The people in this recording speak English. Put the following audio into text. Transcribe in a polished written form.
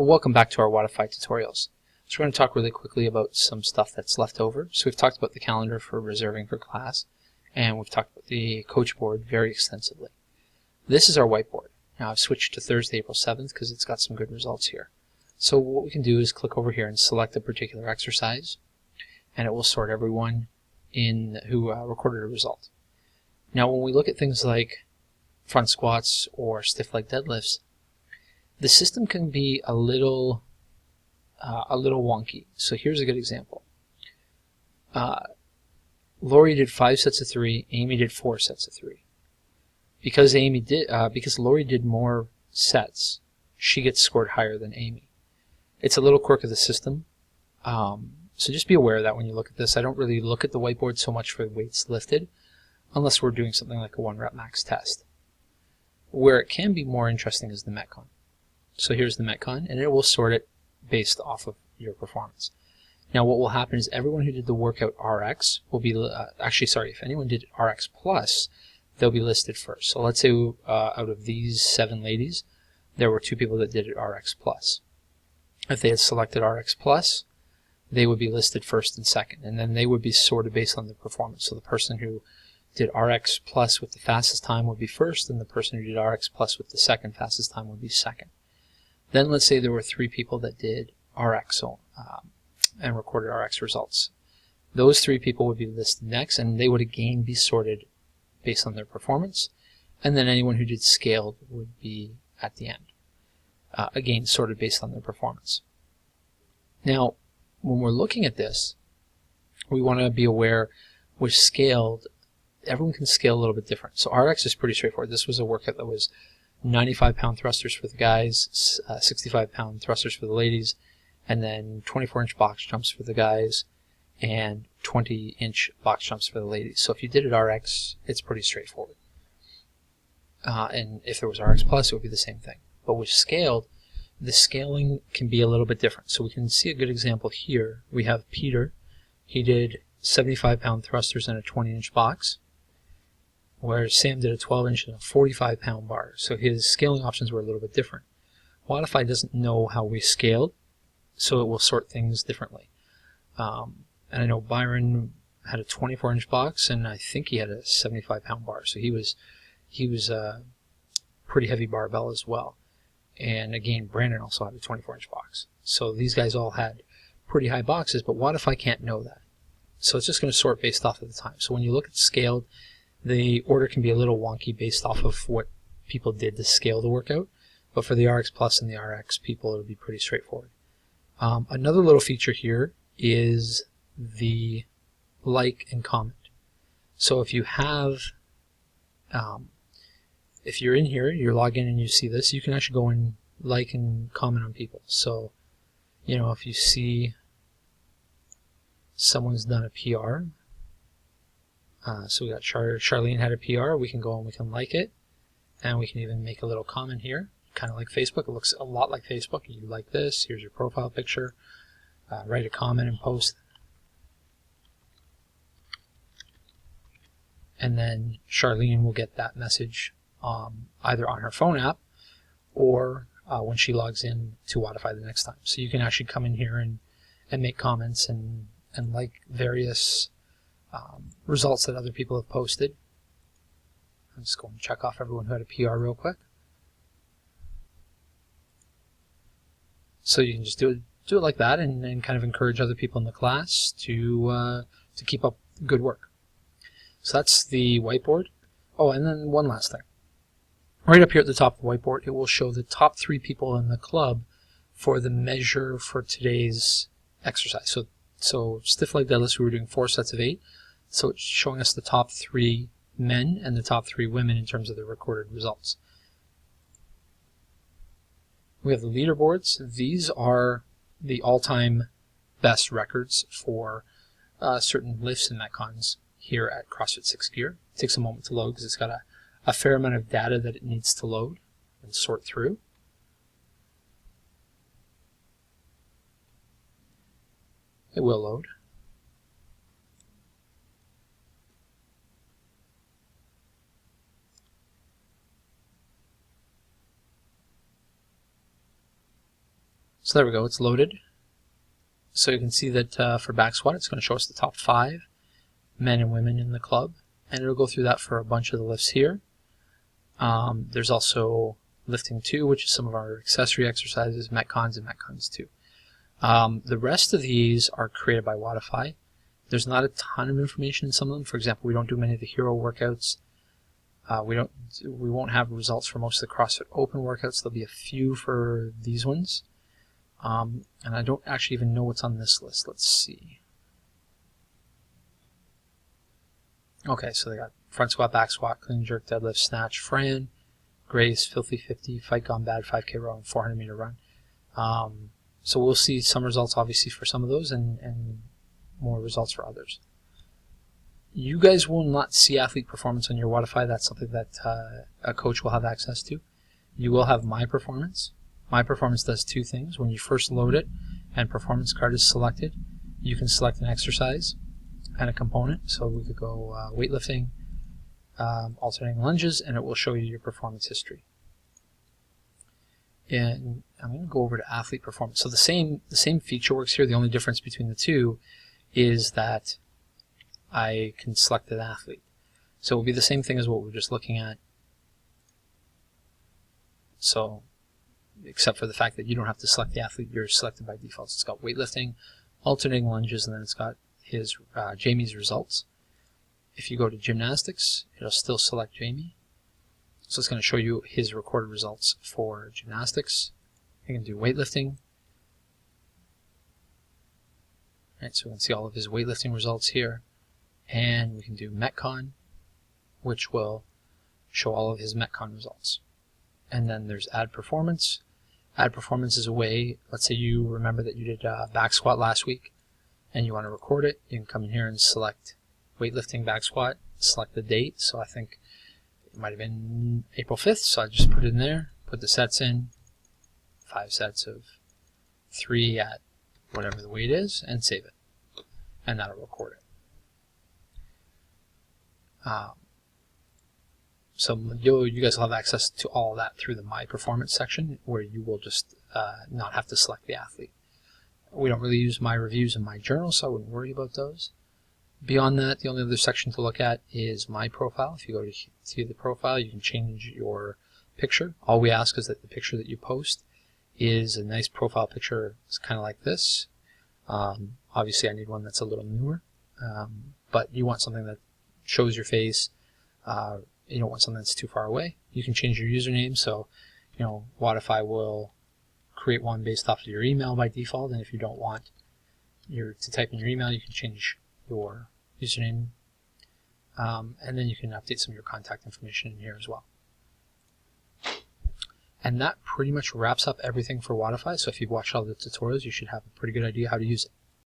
Well, welcome back to our Wodify tutorials. So we're going to talk really quickly about some stuff that's left over. So we've talked about the calendar for reserving for class, and we've talked about the coach board very extensively. This is our whiteboard. Now I've switched to Thursday, April 7th because it's got some good results here. So what we can do is click over here and select a particular exercise, and it will sort everyone in who recorded a result. Now when we look at things like front squats or stiff leg deadlifts, the system can be a little wonky. So here's a good example. Lori did 5 sets of 3. Amy did 4 sets of 3. Because Lori did more sets, she gets scored higher than Amy. It's a little quirk of the system. So just be aware of that when you look at this. I don't really look at the whiteboard so much for weights lifted, unless we're doing something like a 1-rep max test. Where it can be more interesting is the Metcon. So here's the Metcon, and it will sort it based off of your performance. Now what will happen is everyone who did the workout RX will be, if anyone did RX plus, they'll be listed first. So let's say out of these 7 ladies, there were 2 people that did it RX plus. If they had selected RX plus, they would be listed first and second, and then they would be sorted based on their performance. So the person who did RX plus with the fastest time would be first, and the person who did RX plus with the second fastest time would be second. Then let's say there were 3 people that did RX and recorded RX results. Those 3 people would be listed next, and they would again be sorted based on their performance, and then anyone who did scaled would be at the end. Again, sorted based on their performance. Now, when we're looking at this, we want to be aware with scaled, everyone can scale a little bit different. So RX is pretty straightforward. This was a workout that was 95-pound thrusters for the guys, 65-pound thrusters for the ladies, and then 24-inch box jumps for the guys, and 20-inch box jumps for the ladies. So if you did it RX, it's pretty straightforward. And if there was RX plus, it would be the same thing. But with scaled, the scaling can be a little bit different. So we can see a good example here. We have Peter. He did 75-pound thrusters in a 20-inch box, whereas Sam did a 12-inch and a 45-pound bar. So his scaling options were a little bit different. Wodify doesn't know how we scaled, so it will sort things differently. And I know Byron had a 24-inch box, and I think he had a 75-pound bar. So he was a pretty heavy barbell as well. And again, Brandon also had a 24-inch box. So these guys all had pretty high boxes, but Wodify can't know that. So it's just going to sort based off of the time. So when you look at scaled, the order can be a little wonky based off of what people did to scale the workout, but for the RX Plus and the RX people, it'll be pretty straightforward. Another little feature here is the like and comment. So if you have, if you're in here, you log in and you see this, you can actually go and like and comment on people. So, you know, if you see someone's done a PR, so we got Charlene had a PR, we can go and we can like it, and we can even make a little comment here, kind of like Facebook. It looks a lot like Facebook. You like this, here's your profile picture, write a comment and post. And then Charlene will get that message either on her phone app or when she logs in to Wodify the next time. So you can actually come in here and make comments and like various results that other people have posted. I'm just going to check off everyone who had a PR real quick. So you can just do it like that and kind of encourage other people in the class to keep up good work. So that's the whiteboard. Oh, and then one last thing. Right up here at the top of the whiteboard, it will show the top 3 people in the club for the measure for today's exercise. So stiff leg deadlifts, we were doing 4 sets of 8. So it's showing us the top 3 men and the top 3 women in terms of the recorded results. We have the leaderboards. These are the all-time best records for certain lifts and metcons here at CrossFit 6 Gear. It takes a moment to load because it's got a fair amount of data that it needs to load and sort through. It will load. So there we go, it's loaded. So you can see that for back squat, it's going to show us the top 5 men and women in the club, and it'll go through that for a bunch of the lifts here. There's also lifting 2, which is some of our accessory exercises, Metcons and Metcons 2. The rest of these are created by Wodify. There's not a ton of information in some of them. For example, we don't do many of the hero workouts. We won't have results for most of the CrossFit Open workouts. There'll be a few for these ones. And I don't actually even know what's on this list. Let's see. Okay, so they got front squat, back squat, clean jerk, deadlift, snatch, Fran, Grace, Filthy 50, Fight Gone Bad, 5K row, and 400 meter run. So we'll see some results obviously for some of those and more results for others. You guys will not see athlete performance on your Wodify. That's something that a coach will have access to. You will have My Performance. My Performance does 2 things. When you first load it and performance card is selected, you can select an exercise and a component. So we could go weightlifting, alternating lunges, and it will show you your performance history. And I'm going to go over to athlete performance. So the same feature works here. The only difference between the two is that I can select an athlete. So it will be the same thing as what we were just looking at. So, except for the fact that you don't have to select the athlete, you're selected by default. It's got weightlifting, alternating lunges, and then it's got his Jamie's results. If you go to gymnastics, it'll still select Jamie. So it's going to show you his recorded results for gymnastics. You can do weightlifting. Right, so we can see all of his weightlifting results here. And we can do Metcon, which will show all of his Metcon results. And then there's Add Performance. Add Performance is a way, let's say you remember that you did back squat last week and you want to record it. You can come in here and select weightlifting back squat, select the date. So I think it might have been April 5th, so I just put it in there, put the sets in, 5 sets of 3 at whatever the weight is, and save it. And that'll record it. So you guys will have access to all of that through the My Performance section, where you will just not have to select the athlete. We don't really use My Reviews and My Journals, so I wouldn't worry about those. Beyond that, the only other section to look at is My Profile. If you go to the profile, you can change your picture. All we ask is that the picture that you post is a nice profile picture. It's kind of like this. Obviously, I need one that's a little newer, but you want something that shows your face. You don't want something that's too far away. You can change your username, so Wodify will create one based off of your email by default, and if you don't want to type in your email, you can change your username, and then you can update some of your contact information in here as well. And that pretty much wraps up everything for Wodify. So if you've watched all the tutorials, you should have a pretty good idea how to use it.